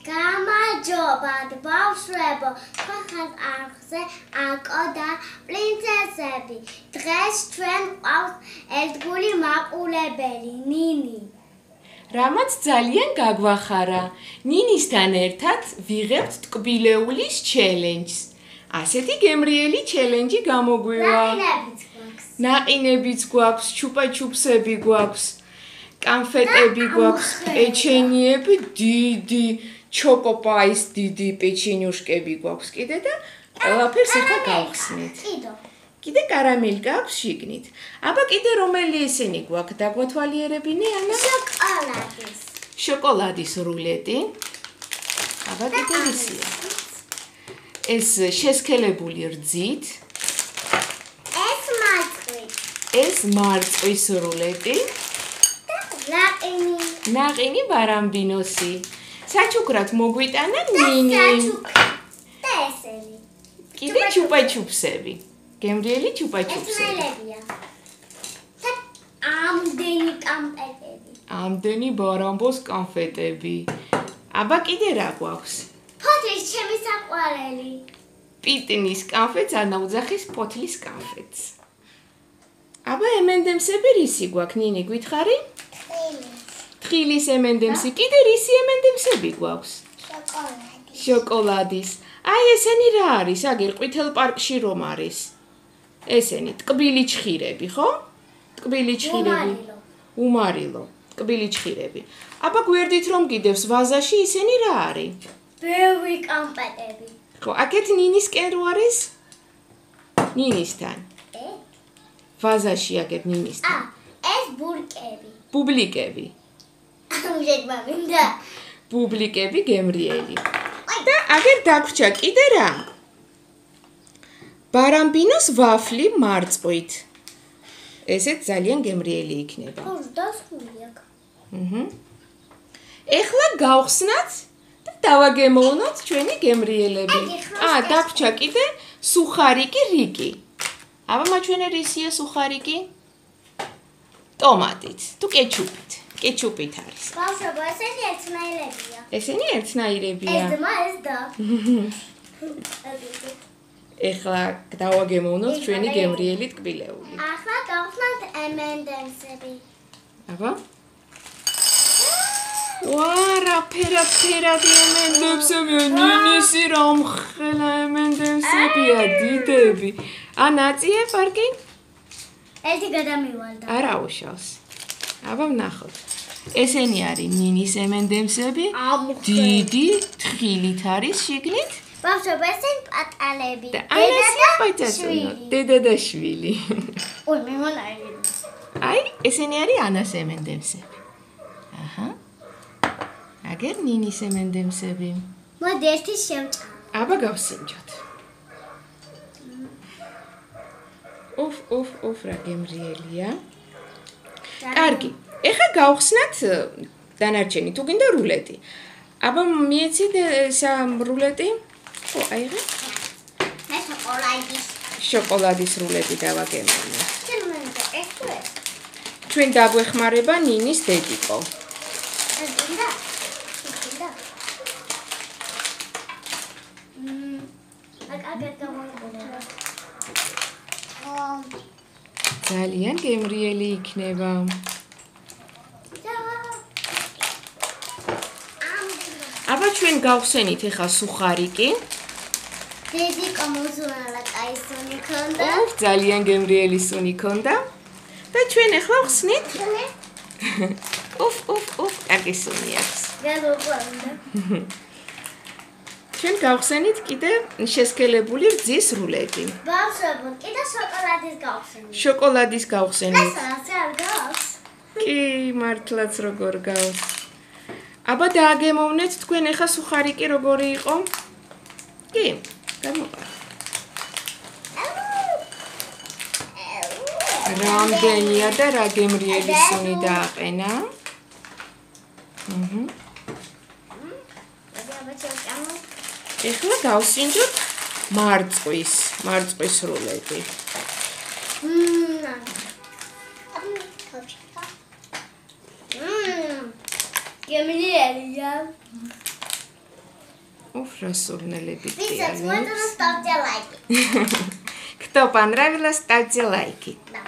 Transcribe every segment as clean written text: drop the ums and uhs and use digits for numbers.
გამარჯობათ ბავშვებო, თქვენ არხზე აკო და პრინცესები. დღეს ჩვენ ყავს ერთგული მაყურებელი ნინი. რამაც ძალიან გაგვახარა. ნინისთან ერთად ვიღებთ ტკბილეულის ჩელენჯს. ასეთი გემრიელი ჩელენჯი გამოგვივა. ნაყინებიც გვაქვს, ჩუპაჩუპსები გვაქვს, კანფეტები გვაქვს, პეჩენიები დიდი, ჩოკოპაის დიდი პეჩენიუშკები გვაქვს კიდე და ყველაფერს ერთად გავხსნით. კიდე კარამელი გაქვს შიგნით. აბა კიდე რომელი ესენი გვაქვს დაგვათვალიერებინე ანა? შოკოლადის. შოკოლადის რულეტი. აბა კიდე ისია. ეს შესქელებული რძით. ეს მარწვის რულეტი. ნაყინი ბარამბინოსი. საჩუქრად მოგვიტანა ნინი. და ესენი. კიდე ჩუპაჩუპსები. გემრიელი ჩუპაჩუპსები. და ამდენი კანფეტები. ამდენი ბარამბოს კანფეტები. აბა კიდე რა გვაქვს? ფოთლის ჩემი საყვარელი. პიტნის კანფეტს ანა უძახის ფოთლის კანფეტს. აბა M&M-სები რისი გვაქვს ნინი გითხარი? თხილის M&M-სი. კიდე რისი M&M-სები გვაქვს? შოკოლადის. აი ესენი რა არის? აგერ ყვითელ პარკში რომ არის. ესენი ტკბილი ჩხირები, ხო? ტკბილი ჩხირები. უმარილო. ტკბილი ჩხირები. აბა გვერდით რომ გიდევს ვაზაში ისენი რა არის? ბევრი კანფეტები. ხო, აქეთ ნინისკენ რო არის? ნინისთან. ვაზაში აგერ ნინისთან. ეს ბურკები. ბუბლიკები. ამჟეგმამინდა. ბუბლიკები გემრიელი. და აგერ დაგვრჩა კიდე რა? ბარამბინოს ვაფლი მარწყვით. ესეც ძალიან გემრიელი იქნება. დასხული აქ. ეხლა გავხსნათ და დავაგემოვნოთ ჩვენი გემრიელები. დაგვრჩა კიდე სუხარიკი რიკი. აბა მაჩვენე რისია სუხარიკი? ტომატით თუ კეჩუპით. კეჩუპით არის. ბავშვებო, ესენი ერთნაირებია. ესენი ერთნაირებია. ეს ძმა, ეს და. ეხლა დავაგემოვნოთ ჩვენი გემრიელი ტკბილეული. ახლა გავხსნათ M&M-სები. აბა? რა ფერაფერადი M&M-სებია, ნინისი რამხელა M&M-სებია, დიდები. ნაწიე პარკი? ერთი გადამივალდა. არა უშავს. აბა ვნახოთ. ესენი არის ნინის M&M-სები. დიდი, თხილით არის შიგნით. ბავშვებო, ესენი პატალები. დედა და შვილი. ой, მე მონაირი. აი, ესენი არის ანას M&M-სები. აჰა. აგერ ნინის M&M-სები. მოდი ერთი შევჭამ. აბა გავსინჯოთ. უფ, რა გემრიელია. კარგი. ეხლა გავხსნათ დანარჩენი თუ გინდა რულეტი. აბა მიეცით რულეტი? ხო, აიღე. მე შოკოლადის რულეტი დავაგემოვნოთ. ჩვენ დაგვეხმარება ნინის დედიკო. ძალიან გემრიელი იქნება. აბა ჩვენ გავხსენით ახლა სუხარიკი. დედიკო მოზუალა კაი სუნი ქონდა. ძალიან გემრიელი სუნი ქონდა. და ჩვენ ახლა ვხსნით. კარგი სუნი აქვს. გადაგვანდა. ჩვენ გავხსენით კიდე შესქელებული რძის რულეტი. ბავშვებო, კიდე შოკოლადის გავხსენით. შოკოლადის გავხსენით. ეს არ გავს? კი, მართლაც როგორ გავს. აბა დააგემოვნეთ თქვენ ახლა სუხარიკი როგორი იყო? კი, გამოყარეთ. რამდენია და რა გემრიელი სუნი დააყენა? ეხლა გავსინჯოთ მარწვის რულეტი. გემრიელია. Уф, рассольнелები Висят, ტრიალებს. можно ставьте лайки. Кто понравилось, ставьте лайки. Да.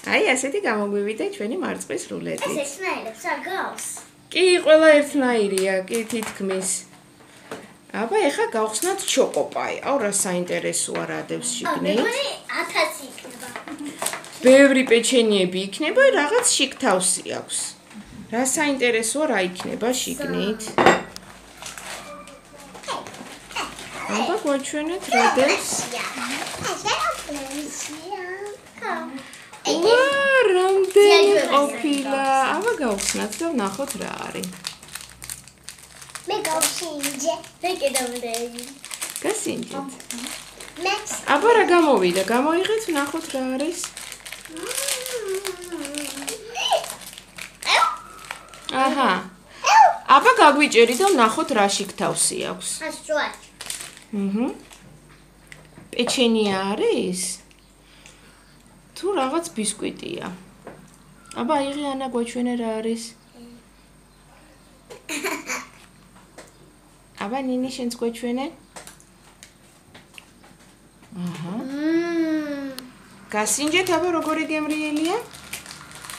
აი, ასეთი გამოგვივიდა ჩვენი მარწყვის რულეტი. ეს ეცნაირებს არ გავს. კი, ყველა ერთნაირია, კი თითქმის. აბა, ეხა გავხსნათ ჩოკოპაი. აუ, რა საინტერესოა რა დევს შიგნით. მეგონი 1000 იქნება. ბევრი პეჩენიები იქნება, რაღაც შიგთავსი აქვს. რა საინტერესოა რა იქნება შიგნით? აბა, გვაჩვენეთ რა დევს. ვა, რამდენი ყოფილა. აბა, გავხსნათ და ვნახოთ რა არის. მე გავშინჯე. მე კიდევ გასინჯეთ. მეც აბა, რა გამოვიდა? გამოიღეთ, ვნახოთ რა არის. აჰა. აბა, გაგვიჭერი და ვნახოთ რა შიგთავსი აქვს. ასწვარ. აჰა. პეჩენია არის? თუ რაღაც ბისკვიტია. აბა, იღე ანა გვაჩვენე რა არის. აბა, ნინი შენც გვაჩვენე. აჰა. გასინჯეთ, აბა, როგორი გემრიელია?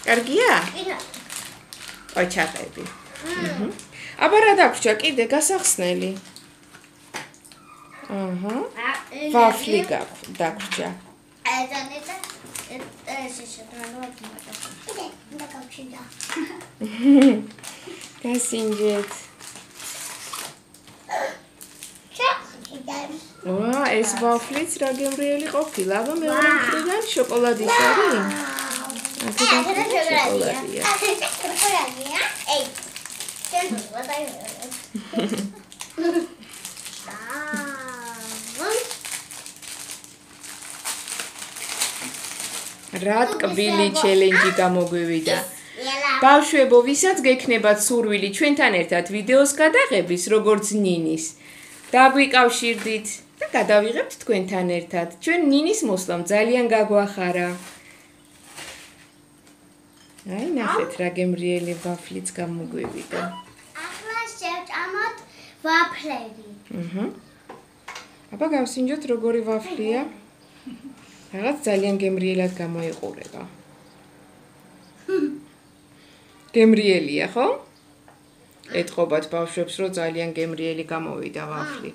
კარგია? კიდე. ოჩაყები. აჰა. აბა, რა დაგვრჩა კიდე გასახსნელი? აჰა. ვაფლი დაგვრჩა. აიძანეთ ეს შეტრანოთ მაგრამ. კიდე გავჩინდა. გასინჯეთ. ვა, ეს ვაფლიც რა გემრიელი ყოფილა. აბა, მეორე მხრიდან შოკოლადის არის? აქედან შოკოლადია. შოკოლადია? ეი. შენ ვატაი. რა ტკბილი ჩელენჯი გამოგვივიდა. ბავშვებო, ვისაც გექნებათ სურვილი ჩვენთან ერთად ვიდეოს გადაღების, როგორც ნინის, დაგვიკავშირდით და გადავიღებთ თქვენთან ერთად. ჩვენ ნინის მოსვლამ ძალიან გაგვახარა. აი, ნახეთ რა გემრიელი ვაფლიც გამოგვივიდა. ახლა შევჭამოთ ვაფლები. აჰა. აბა, გავსინჯოთ როგორი ვაფლია. რაღაც ძალიან გემრიელად გამოიყურება. გემრიელია, ხო? ეთყობათ ბავშვებს, რომ ძალიან გემრიელი გამოვიდა ვაფლი.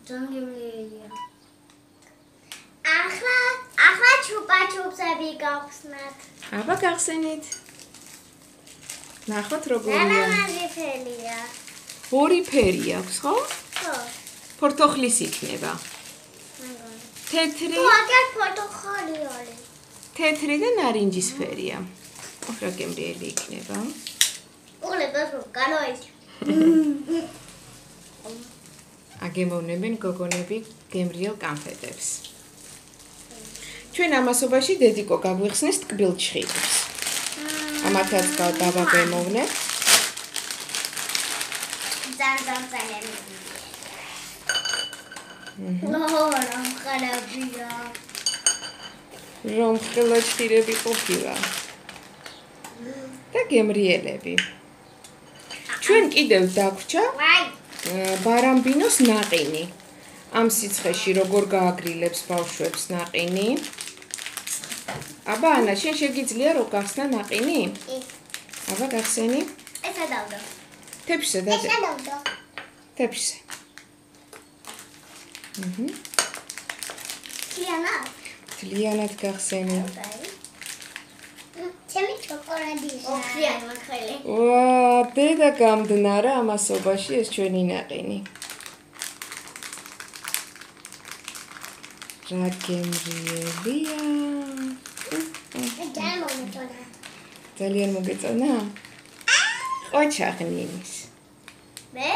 ძალიან გემრიელია. ახლა ჩუპა-ჩუპსები გავხსნათ. აბა, გახსენით. ნახოთ როგორია. ლამაზი ფერია. ორი ფერი აქვს, ხო? ხო. ფორთოხლის იქნება. მეგონი. თეთრი, აგერ ფოტოხალი არის. თეთრი და ნარინჯისფერია. რა გემრიელი იქნება. უყურებთ განოიც. აგემოვნებენ გოგონები გემრიელ კანფეტებს. ჩვენ ამასობაში დედიკო გაგვიხსნის ტკბილ ჩხილებს. ამათაც დავაგემოვნებთ. ძალიან. რა ხალაბია. რომ ხილად ჩხილები ყოფილა. და გემრიელები. ჩვენ კიდევ დაგვჭა ვაი. ბარამბინოს ნაყინი. ამ სიცხეში როგორ გააგრილებს ბავშვებს ნაყინი? აბა, ანა, შენ შეგიძლია რო გახსნა ნაყინი? აბა, გახსენი? ესა დავდო. თეფშზე დადე. ესა დავდო. თეფშზე. კიანა. თლიანად გახსენი. ჩემი ჩოკოლადის. ოქრიანი მახვილი. ვა, დედა გამდნა რა ამასობაში ეს ჩვენი ნაყინი. რა გემრიელია. ძალიან მოგეწონა? ოჩახნინის. მე?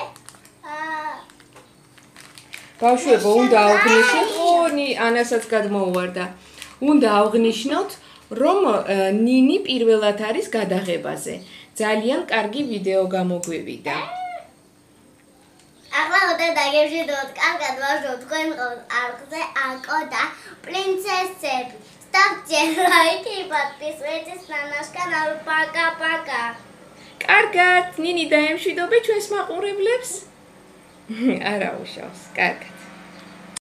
ბავშვებო, უნდა აღვნიშნოთ, ანასაც გადმოუვარდა. უნდა აღვნიშნოთ, რომ ნინი პირველად არის გადაღებაზე. ძალიან კარგი ვიდეო გამოგვივიდა. ახლა უნდა დაგემშვიდობთ კარგად ბავშვო, თქვენ არხზე აკო და პრინცესები. Ставьте лайки и подписывайтесь на наш канал. Пока-пока. კარგად, ნინი დაემშვიდობე ჩვენს მაყურებლებს. არა უშავს, კარგად.